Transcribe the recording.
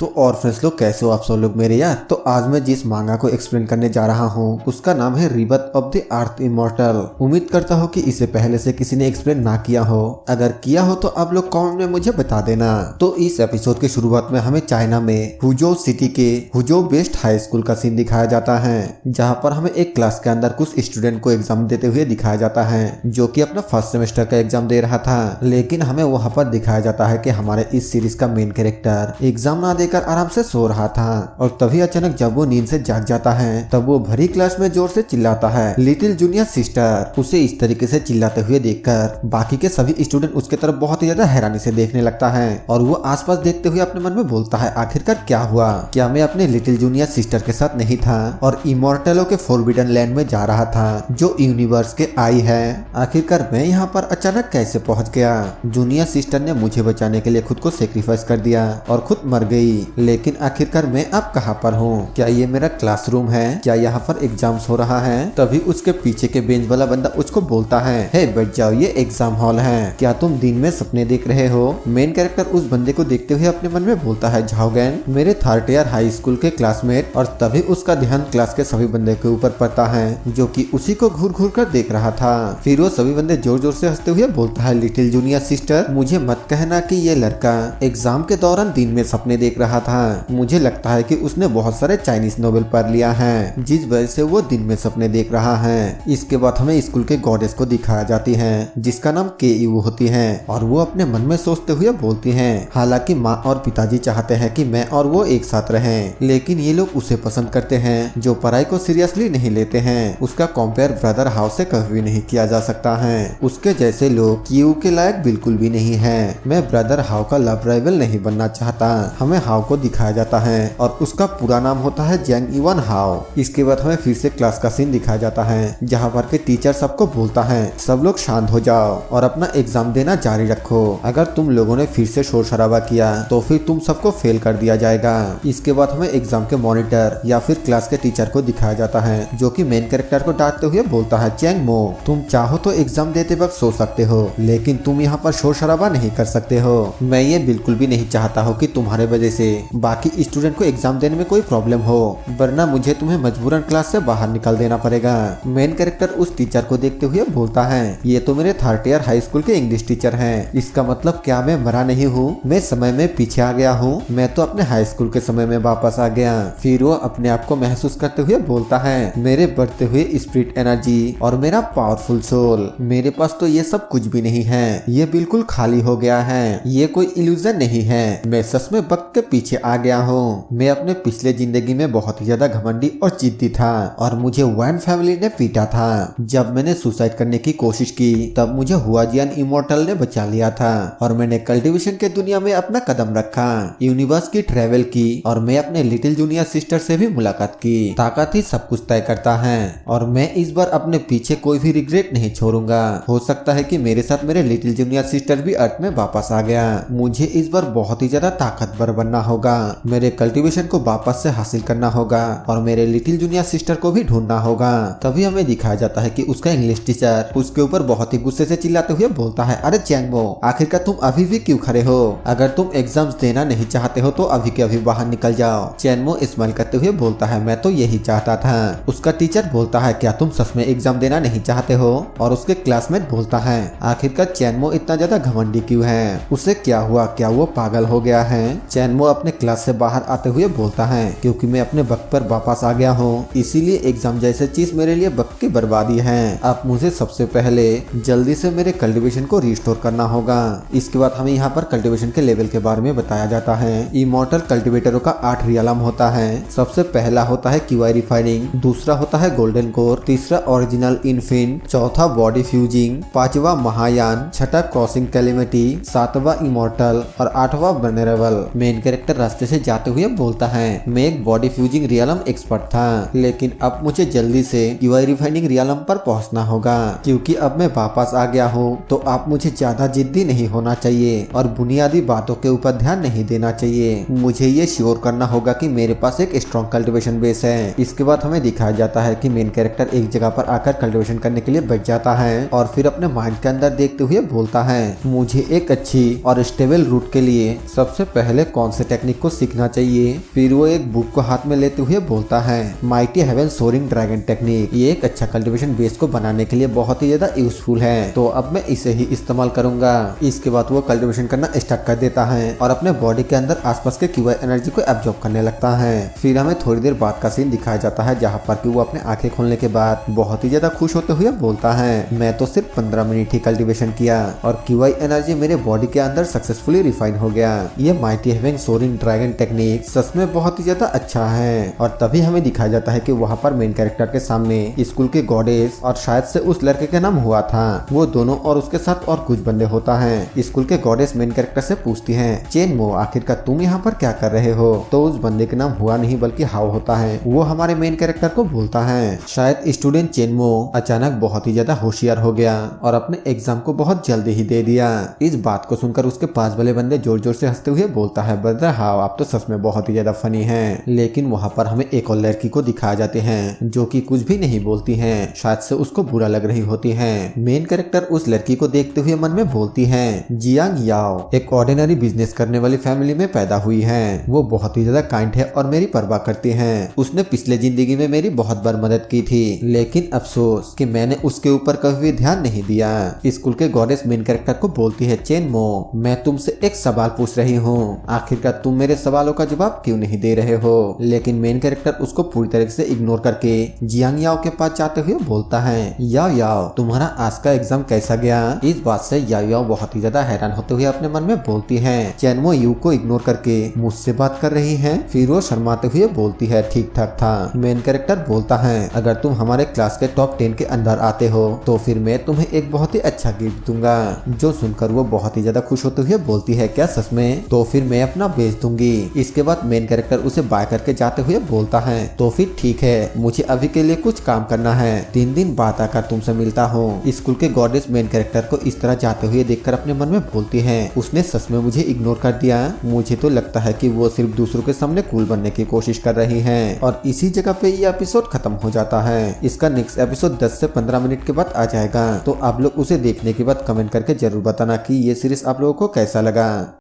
तो और फ्रेंड्स लोग कैसे हो आप सब लोग मेरे यार। तो आज मैं जिस मांगा को एक्सप्लेन करने जा रहा हूँ उसका नाम है rebirth of the earth immortal. उम्मीद करता हूँ कि इसे पहले से किसी ने एक्सप्लेन ना किया हो। अगर किया हो तो आप लोग कमेंट में मुझे बता देना। तो इस एपिसोड की शुरुआत में हमें चाइना में हुजो सिटी के हुजो बेस्ट हाई स्कूल का सीन दिखाया जाता है, जहाँ पर हमें एक क्लास के अंदर कुछ स्टूडेंट को एग्जाम देते हुए दिखाया जाता है जो कि अपना फर्स्ट सेमेस्टर का एग्जाम दे रहा था। लेकिन हमें वहाँ पर दिखाया जाता है कि हमारे इस सीरीज का मेन कैरेक्टर एग्जाम ना देकर आराम से सो रहा था और तभी अचानक जब वो नींद से जाग जाता है तब वो भरी क्लास में जोर से चिल्लाता है लिटिल जूनियर सिस्टर। उसे इस तरीके से चिल्लाते हुए देखकर बाकी के सभी स्टूडेंट उसके तरफ बहुत ही ज्यादा हैरानी से देखने लगता है और वो आसपास देखते हुए अपने मन में बोलता है आखिरकार क्या हुआ, क्या मैं अपने लिटिल जूनियर सिस्टर के साथ नहीं था और इमॉर्टलों के फॉरबिडन लैंड में जा रहा था जो यूनिवर्स के आई है। आखिरकार मैं यहाँ पर अचानक कैसे पहुँच गया। जूनियर सिस्टर ने मुझे बचाने के लिए खुद को सेक्रीफाइस कर दिया और खुद मर गई, लेकिन आखिरकार मैं अब कहाँ पर हूँ? क्या ये मेरा क्लासरूम है? क्या यहाँ पर एग्जाम्स हो रहा है? तभी उसके पीछे के बेंच वाला बंदा उसको बोलता है हे बैठ जाओ, ये एग्जाम हॉल है। क्या तुम दिन में सपने देख रहे हो? मेन कैरेक्टर उस बंदे को देखते हुए अपने मन में बोलता है झाओगेन मेरे थर्ड ईयर हाई स्कूल के क्लासमेट। और तभी उसका ध्यान क्लास के सभी बंदे के ऊपर पड़ता है जो कि उसी को घूर घूर कर देख रहा था। फिर वो सभी बंदे जोर जोर से हंसते हुए बोलता है लिटिल जूनियर सिस्टर मुझे मत कहना कि ये लड़का एग्जाम के दौरान दिन में सपने देख रहा था। मुझे लगता है कि उसने बहुत सारे चाइनीज नोवेल पढ़ लिया है जिस वजह से वो दिन में सपने देख रहा है। इसके बाद हमें स्कूल के गॉडेस को दिखाया जाती है जिसका नाम केयू होती है और वो अपने मन में सोचते हुए बोलती है हालांकि माँ और पिताजी चाहते हैं कि मैं और वो एक साथ रहें, लेकिन ये लोग उसे पसंद करते हैं जो पढ़ाई को सीरियसली नहीं लेते हैं। उसका कंपेयर ब्रदर हाउ से कभी नहीं किया जा सकता है। उसके जैसे लोग क्यू के लायक बिल्कुल भी नहीं है। मैं ब्रदर हाउ का लव राइवल नहीं बनना चाहता। हमें हाउ को दिखाया जाता है और उसका पूरा नाम होता है जैंग इवन हाउ। इसके बाद हमें फिर से क्लास का सीन दिखाया जाता है जहाँ पर के टीचर सबको बोलता है सब लोग शांत हो जाओ और अपना एग्जाम देना जारी रखो। अगर तुम लोगों ने फिर से शोर शराबा किया तो फिर तुम सबको फेल कर दिया जाएगा। इसके बाद हमें एग्जाम के मॉनिटर या फिर क्लास के टीचर को दिखाया जाता है जो कि मेन कैरेक्टर को डांटते हुए बोलता है चैंग मो तुम चाहो तो एग्जाम देते वक्त सो सकते हो लेकिन तुम यहाँ पर शोर शराबा नहीं कर सकते हो। मैं ये बिल्कुल भी नहीं चाहता हूँ कि तुम्हारे वजह से बाकी स्टूडेंट को एग्जाम देने में कोई प्रॉब्लम हो, वरना मुझे तुम्हें मजबूरन क्लास से बाहर निकाल देना पड़ेगा। मेन कैरेक्टर उस टीचर को देखते हुए बोलता है ये तो मेरे थर्ड ईयर हाई स्कूल के इंग्लिश टीचर हैं। इसका मतलब क्या मैं मरा नहीं हूँ? मैं समय में पीछे आ गया हूँ? मैं तो अपने हाई स्कूल के समय में वापस आ गया। फिर वो अपने आप को महसूस करते हुए बोलता है मेरे बढ़ते हुए स्पिरिट एनर्जी और मेरा पावरफुल सोल, मेरे पास तो ये सब कुछ भी नहीं है। ये बिल्कुल खाली हो गया है। ये कोई इल्यूजन नहीं है। मैं सच में वक्त के पीछे आ गया हूँ। मैं अपने पिछले जिंदगी में बहुत ही ज्यादा घमंडी और जिद्दी था और मुझे वैन फैमिली ने पीटा था। जब मैंने सुसाइड करने की कोशिश की तब मुझे हुआजियान इमॉर्टल ने बचा लिया था और मैंने कल्टीवेशन के दुनिया में अपना कदम रखा, यूनिवर्स की ट्रेवल की और मैं अपने लिटिल जूनियर सिस्टर से भी मुलाकात की। ताकत ही सब कुछ तय करता है और मैं इस बार अपने पीछे कोई भी रिग्रेट नहीं छोड़ूंगा। हो सकता है कि मेरे साथ मेरे लिटिल जूनियर सिस्टर भी अर्थ में वापस आ गया। मुझे इस बार बहुत ही ज्यादा ताकतवर बनना होगा। मेरे कल्टीवेशन को वापस से हासिल करना होगा और मेरे लिटिल जूनियर सिस्टर को भी ढूंढना होगा। तभी हमें दिखाया जाता है कि उसका इंग्लिश टीचर उसके ऊपर बहुत ही गुस्से से चिल्लाते हुए बोलता है अरे चैंगमो आखिरकार तुम अभी भी क्यों खड़े हो? अगर तुम एग्जाम्स देना नहीं चाहते हो तो अभी के अभी बाहर निकल जाओ। चैंगमो स्माइल करते हुए बोलता है मैं तो यही चाहता था। उसका टीचर बोलता है क्या तुम सच में एग्जाम देना नहीं चाहते हो? और उसके क्लासमेट बोलता है आखिरकार चैंगमो इतना ज्यादा घमंडी क्यों है? उसे क्या हुआ? क्या वो पागल हो गया है? चैंगमो अपने क्लास से बाहर आते हुए बोलता है क्योंकि मैं अपने वक्त पर वापस आ गया हूँ, इसीलिए एग्जाम जैसे चीज मेरे लिए वक्त की बर्बादी है। अब मुझे सबसे पहले जल्दी से मेरे कल्टीवेशन को रिस्टोर करना होगा। इसके बाद हमें यहाँ पर कल्टीवेशन के लेवल के बारे में बताया जाता है। इमॉर्टल कल्टीवेटरों का 8 रियलम होता है। सबसे पहला होता है क्यूआई रिफाइनिंग, दूसरा होता है गोल्डन कोर, तीसरा ओरिजिनल इन्फिन, चौथा बॉडी फ्यूजिंग, पांचवा महायान, छठा क्रॉसिंग कैलिमिटी, सातवां इमॉर्टल और आठवां वनरेबल। मेन कैरेक्टर रास्ते से जाते हुए बोलता है मैं एक बॉडी फ्यूजिंग रियलम एक्सपर्ट था लेकिन अब मुझे जल्दी से क्यूआई रिफाइनिंग रियलम पर पहुंचना होगा क्योंकि अब मैं वापस आ गया हूँ। तो आप मुझे ज्यादा जिद्दी नहीं होना चाहिए और बुनियादी बातों के ऊपर ध्यान नहीं देना चाहिए। मुझे ये श्योर करना होगा कि मेरे पास एक स्ट्रॉन्ग कल्टीवेशन बेस है। इसके बाद हमें दिखाया जाता है कि मेन कैरेक्टर एक जगह पर आकर कल्टीवेशन करने के लिए बैठ जाता है और फिर अपने माइंड के अंदर देखते हुए बोलता है मुझे एक अच्छी और स्टेबल रूट के लिए सबसे पहले कौन से टेक्निक को सीखना चाहिए। फिर वो एक बुक को हाथ में लेते हुए बोलता है mighty heaven soaring dragon technique. ये एक अच्छा कल्टीवेशन बेस को बनाने के लिए बहुत ही ज्यादा यूजफुल है, तो अब मैं इसे ही इस्तेमाल करूंगा। इसके बाद वो कल्टीवेशन करना स्टार्ट कर देता है और अपने बॉडी के अंदर आसपास के क्यूआई एनर्जी को एब्जॉर्ब करने लगता है। फिर हमें थोड़ी देर बाद का सीन दिखाया जाता है जहाँ पर कि वो अपने आंखें खोलने के बाद बहुत ही ज्यादा खुश होते हुए बोलता है मैं तो सिर्फ 15 मिनट ही कल्टीवेशन किया और क्यूआई एनर्जी मेरे बॉडी के अंदर सक्सेसफुली रिफाइन हो गया। ये mighty heaven soaring dragon technique सच में बहुत ही ज्यादा अच्छा है। और तभी हमें दिखाया जाता है कि वहाँ पर मेन कैरेक्टर के सामने स्कूल के गॉडेस और शायद से उस लड़के का नाम हुआ था, वो दोनों और उसके साथ और कुछ बंदे होता है। स्कूल के गॉडेस मेन कैरेक्टर से पूछती हैं चेनमो आखिरकार तुम यहाँ पर क्या कर रहे हो? तो उस बंदे के नाम हुआ नहीं बल्कि हाउ होता है। वो हमारे मेन कैरेक्टर को बोलता है शायद स्टूडेंट चेनमो अचानक बहुत ही ज्यादा होशियार हो गया और अपने एग्जाम को बहुत जल्दी ही दे दिया। इस बात को सुनकर उसके पास वाले बंदे जोर जोर से हंसते हुए बोलता है ब्रदर हाउ आप तो सच में बहुत ही ज्यादा फनी हैं। लेकिन वहाँ पर हमें एक और लड़की को दिखाया जाते हैं जो कि कुछ भी नहीं बोलती है, शायद से उसको बुरा लग रही होती है। मेन कैरेक्टर उस लड़की को देखते हुए मन में बोलती है जियांग याओ एक ऑर्डिनरी बिजनेस करने वाली फैमिली में पैदा हुई है। वो बहुत ही ज्यादा काइंड है और मेरी परवाह करती है। उसने पिछले जिंदगी में मेरी बहुत बार मदद की थी, लेकिन अफसोस कि मैंने उसके ऊपर कभी भी ध्यान नहीं दिया। स्कूल के गॉडेस मेन कैरेक्टर को बोलती है चेनमो मैं तुमसे एक सवाल पूछ रही हूँ, आखिरकार तुम मेरे सवालों का जवाब क्यों नहीं दे रहे हो? लेकिन मेन कैरेक्टर उसको पूरी तरह से इग्नोर करके जियांग याओ के पास जाते हुए बोलता है याओ याओ तुम्हारा आज का एग्जाम कैसा गया? इस बात से याओ याओ बहुत ही ज्यादा हैरान होते हुए अपने मन में बोलती है चेनमो यू को इग्नोर करके मुझसे बात कर रही है। फिर वो शर्माते हुए बोलती है ठीक ठाक था। मेन कैरेक्टर बोलता है अगर तुम हमारे क्लास के टॉप 10 के अंदर आते हो तो फिर मैं तुम्हें एक बहुत ही अच्छा गिफ्ट दूंगा। जो सुनकर वो बहुत ही ज्यादा खुश होते हुए बोलती है क्या सच में? तो फिर मैं अपना बेच दूंगी। इसके बाद मेन कैरेक्टर उसे बाय करके जाते हुए बोलता है तो फिर ठीक है मुझे अभी के लिए कुछ काम करना है, 3 दिन बाद आकर तुमसे मिलता हूँ। स्कूल के गॉडेस मेन कैरेक्टर को इस तरह जाते हुए देखकर अपने मन में बोलती है उसने सच में मुझे इग्नोर कर दिया। मुझे तो लगता है कि वो सिर्फ दूसरों के सामने कूल बनने की कोशिश कर रही है। और इसी जगह पे ये एपिसोड खत्म हो जाता है। इसका नेक्स्ट एपिसोड 10 से 15 मिनट के बाद आ जाएगा, तो आप लोग उसे देखने के बाद कमेंट करके जरूर बताना कि ये सीरीज आप लोगों को कैसा लगा।